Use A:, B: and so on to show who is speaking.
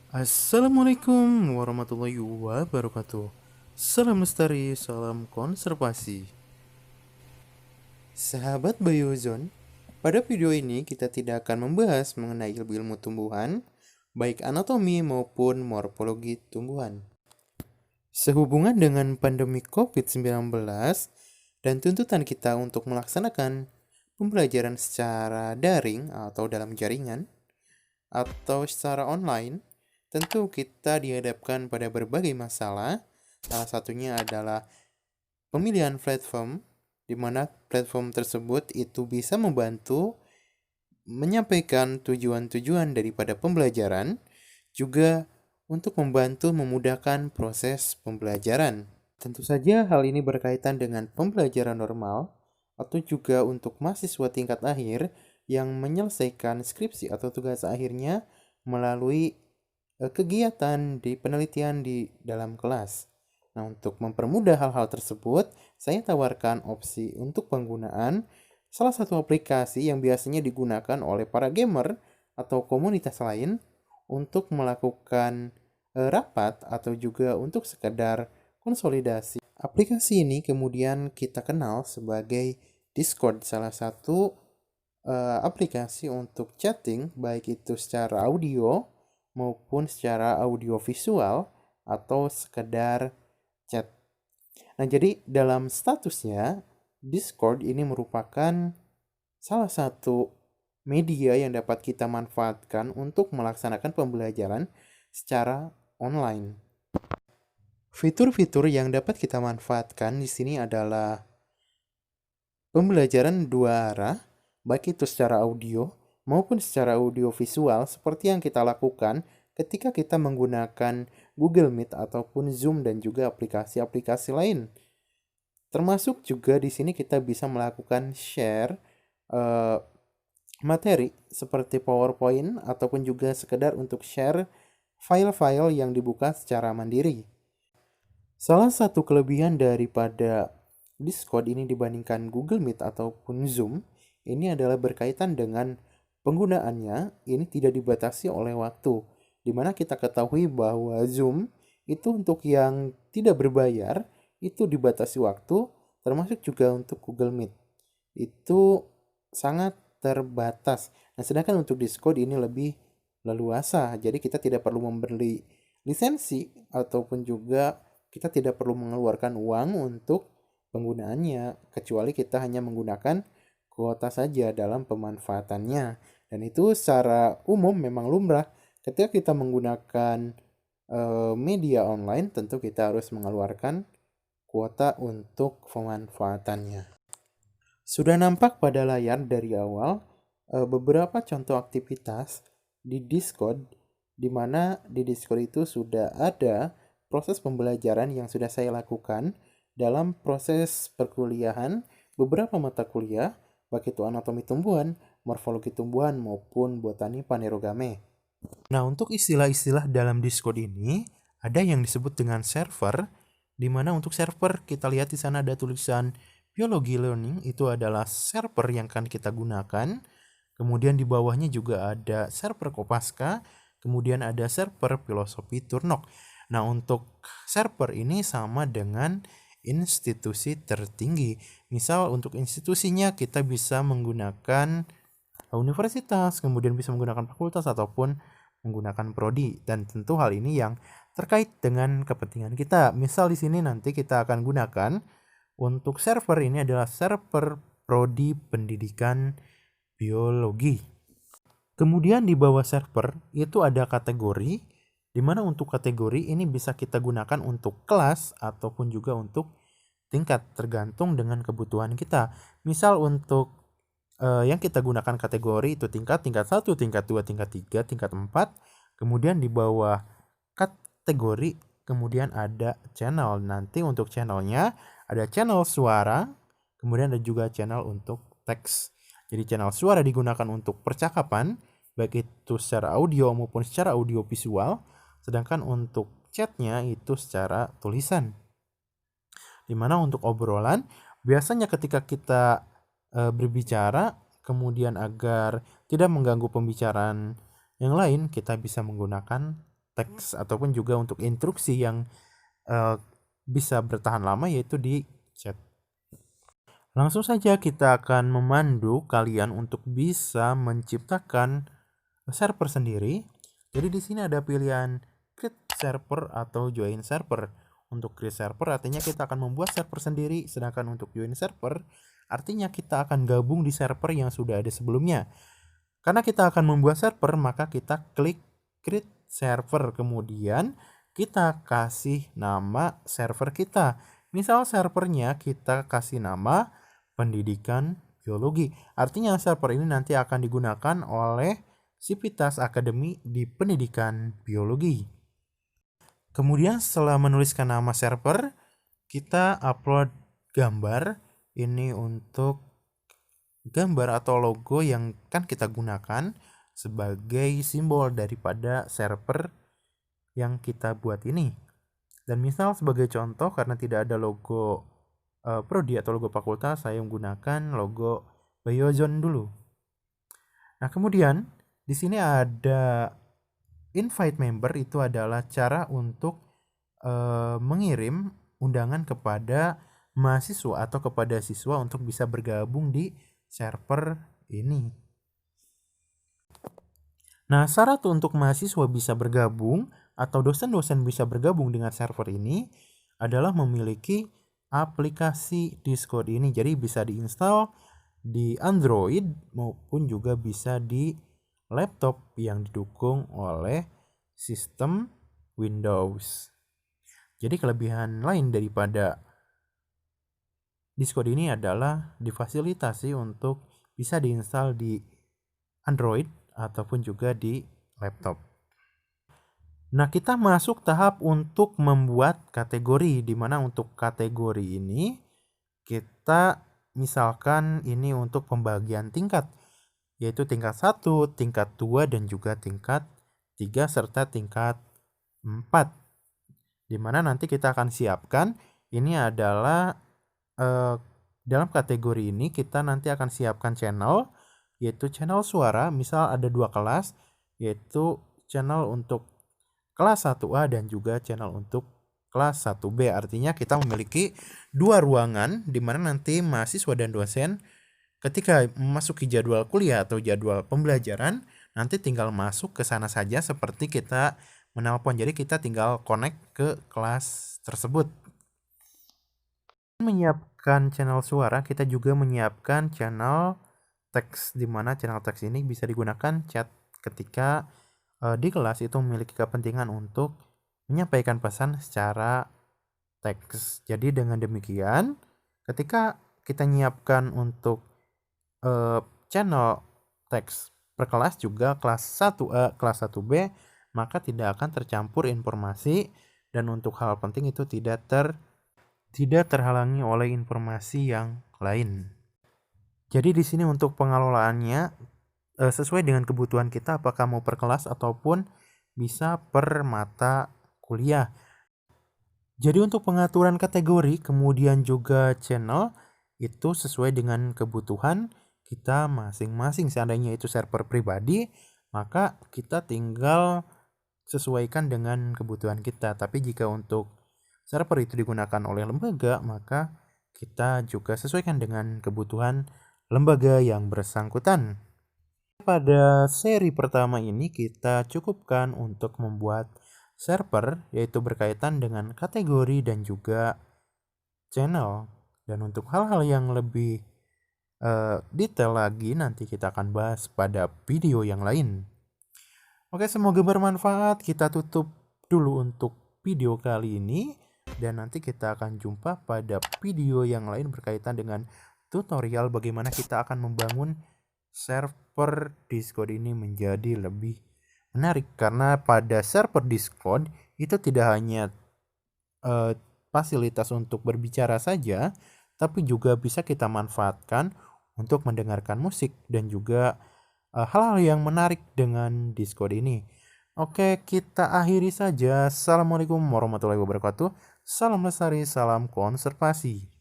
A: Assalamualaikum warahmatullahi wabarakatuh. Salam lestari, salam konservasi. Sahabat Biozone, pada video ini kita tidak akan membahas mengenai ilmu-ilmu tumbuhan, baik anatomi maupun morfologi tumbuhan. Sehubungan dengan pandemi COVID-19 dan tuntutan kita untuk melaksanakan pembelajaran secara daring atau dalam jaringan, atau secara online, tentu kita dihadapkan pada berbagai masalah. Salah satunya adalah pemilihan platform, di mana platform tersebut itu bisa membantu menyampaikan tujuan-tujuan daripada pembelajaran, juga untuk membantu memudahkan proses pembelajaran. Tentu saja hal ini berkaitan dengan pembelajaran normal atau juga untuk mahasiswa tingkat akhir yang menyelesaikan skripsi atau tugas akhirnya melalui kegiatan di penelitian di dalam kelas. Nah, untuk mempermudah hal-hal tersebut, saya tawarkan opsi untuk penggunaan salah satu aplikasi yang biasanya digunakan oleh para gamer atau komunitas lain untuk melakukan rapat atau juga untuk sekedar konsolidasi. Aplikasi ini kemudian kita kenal sebagai Discord, salah satu aplikasi untuk chatting, baik itu secara audio maupun secara audiovisual atau sekedar chat. Nah, jadi dalam statusnya, Discord ini merupakan salah satu media yang dapat kita manfaatkan untuk melaksanakan pembelajaran secara online. Fitur-fitur yang dapat kita manfaatkan di sini adalah pembelajaran dua arah, baik itu secara audio maupun secara audiovisual seperti yang kita lakukan ketika kita menggunakan Google Meet ataupun Zoom dan juga aplikasi-aplikasi lain. Termasuk juga di sini kita bisa melakukan share materi seperti PowerPoint ataupun juga sekedar untuk share file-file yang dibuka secara mandiri. Salah satu kelebihan daripada Discord ini dibandingkan Google Meet ataupun Zoom, ini adalah berkaitan dengan penggunaannya, ini tidak dibatasi oleh waktu. Dimana kita ketahui bahwa Zoom itu untuk yang tidak berbayar, itu dibatasi waktu, termasuk juga untuk Google Meet. Itu sangat terbatas. Nah, sedangkan untuk Discord ini lebih leluasa, jadi kita tidak perlu membeli lisensi ataupun juga kita tidak perlu mengeluarkan uang untuk penggunaannya, kecuali kita hanya menggunakan kuota saja dalam pemanfaatannya. Dan itu secara umum memang lumrah. Ketika kita menggunakan media online, tentu kita harus mengeluarkan kuota untuk pemanfaatannya. Sudah nampak pada layar dari awal beberapa contoh aktivitas di Discord, di mana di Discord itu sudah ada proses pembelajaran yang sudah saya lakukan dalam proses perkuliahan beberapa mata kuliah, baik itu anatomi tumbuhan, morfologi tumbuhan, maupun botani panerogame. Nah, untuk istilah-istilah dalam Discord ini, ada yang disebut dengan server, di mana untuk server kita lihat di sana ada tulisan biologi learning, itu adalah server yang akan kita gunakan. Kemudian di bawahnya juga ada server Kopaska, kemudian ada server filosofi Turnok. Nah, untuk server ini sama dengan institusi tertinggi. Misal untuk institusinya kita bisa menggunakan universitas, kemudian bisa menggunakan fakultas ataupun menggunakan prodi, dan tentu hal ini yang terkait dengan kepentingan kita. Misal di sini nanti kita akan gunakan untuk server ini adalah server prodi pendidikan biologi. Kemudian di bawah server itu ada kategori, di mana untuk kategori ini bisa kita gunakan untuk kelas ataupun juga untuk tingkat, tergantung dengan kebutuhan kita. Misal untuk yang kita gunakan kategori itu tingkat 1, tingkat 2, tingkat 3, tingkat 4. Kemudian di bawah kategori kemudian ada channel. Nanti untuk channelnya ada channel suara, kemudian ada juga channel untuk teks. Jadi channel suara digunakan untuk percakapan, baik itu secara audio maupun secara audio visual, sedangkan untuk chatnya itu secara tulisan. Dimana untuk obrolan, biasanya ketika kita berbicara, kemudian agar tidak mengganggu pembicaraan yang lain, kita bisa menggunakan teks ataupun juga untuk instruksi yang bisa bertahan lama, yaitu di chat. Langsung saja kita akan memandu kalian untuk bisa menciptakan server sendiri. Jadi di sini ada pilihan create server atau join server. Untuk create server artinya kita akan membuat server sendiri, sedangkan untuk join server artinya kita akan gabung di server yang sudah ada sebelumnya. Karena kita akan membuat server, maka kita klik create server, kemudian kita kasih nama server kita. Misal servernya kita kasih nama pendidikan biologi. Artinya server ini nanti akan digunakan oleh Sivitas Academy di pendidikan biologi. Kemudian setelah menuliskan nama server, kita upload gambar. Ini untuk gambar atau logo yang kan kita gunakan sebagai simbol daripada server yang kita buat ini. Dan misal sebagai contoh, karena tidak ada logo prodi atau logo fakultas, saya menggunakan logo Biozone dulu. Nah, kemudian di sini ada invite member, itu adalah cara untuk mengirim undangan kepada mahasiswa atau kepada siswa untuk bisa bergabung di server ini. Nah, syarat untuk mahasiswa bisa bergabung atau dosen-dosen bisa bergabung dengan server ini adalah memiliki aplikasi Discord ini. Jadi bisa diinstal di Android maupun juga bisa di laptop yang didukung oleh sistem Windows. Jadi kelebihan lain daripada Discord ini adalah difasilitasi untuk bisa diinstal di Android ataupun juga di laptop. Nah, kita masuk tahap untuk membuat kategori, di mana untuk kategori ini kita misalkan ini untuk pembagian tingkat, yaitu tingkat 1, tingkat 2, dan juga tingkat 3 serta tingkat 4. Dimana nanti kita akan siapkan ini adalah dalam kategori ini kita nanti akan siapkan channel, yaitu channel suara. Misal ada 2 kelas, yaitu channel untuk kelas 1A dan juga channel untuk kelas 1B. Artinya kita memiliki 2 ruangan di mana nanti mahasiswa dan dosen ketika memasuki jadwal kuliah atau jadwal pembelajaran nanti tinggal masuk ke sana saja seperti kita menelpon. Jadi kita tinggal connect ke kelas tersebut. Menyiapkan channel suara, kita juga menyiapkan channel teks, di mana channel teks ini bisa digunakan chat ketika di kelas itu memiliki kepentingan untuk menyampaikan pesan secara teks. Jadi dengan demikian, ketika kita menyiapkan untuk channel teks per kelas juga kelas 1A, kelas 1B, maka tidak akan tercampur informasi, dan untuk hal penting itu tidak terhalangi oleh informasi yang lain. Jadi di sini untuk pengelolaannya sesuai dengan kebutuhan kita, apakah mau per kelas ataupun bisa per mata kuliah. Jadi untuk pengaturan kategori kemudian juga channel itu sesuai dengan kebutuhan kita masing-masing. Seandainya itu server pribadi, maka kita tinggal sesuaikan dengan kebutuhan kita. Tapi jika untuk server itu digunakan oleh lembaga, maka kita juga sesuaikan dengan kebutuhan lembaga yang bersangkutan. Pada seri pertama ini kita cukupkan untuk membuat server, yaitu berkaitan dengan kategori dan juga channel. Dan untuk hal-hal yang lebih detail lagi nanti kita akan bahas pada video yang lain. Oke, semoga bermanfaat. Kita tutup dulu untuk video kali ini, dan nanti kita akan jumpa pada video yang lain berkaitan dengan tutorial bagaimana kita akan membangun server Discord ini menjadi lebih menarik. Karena pada server Discord itu tidak hanya fasilitas untuk berbicara saja, tapi juga bisa kita manfaatkan untuk mendengarkan musik dan juga hal-hal yang menarik dengan Discord ini. Oke, kita akhiri saja. Assalamualaikum warahmatullahi wabarakatuh. Salam lestari, salam konservasi.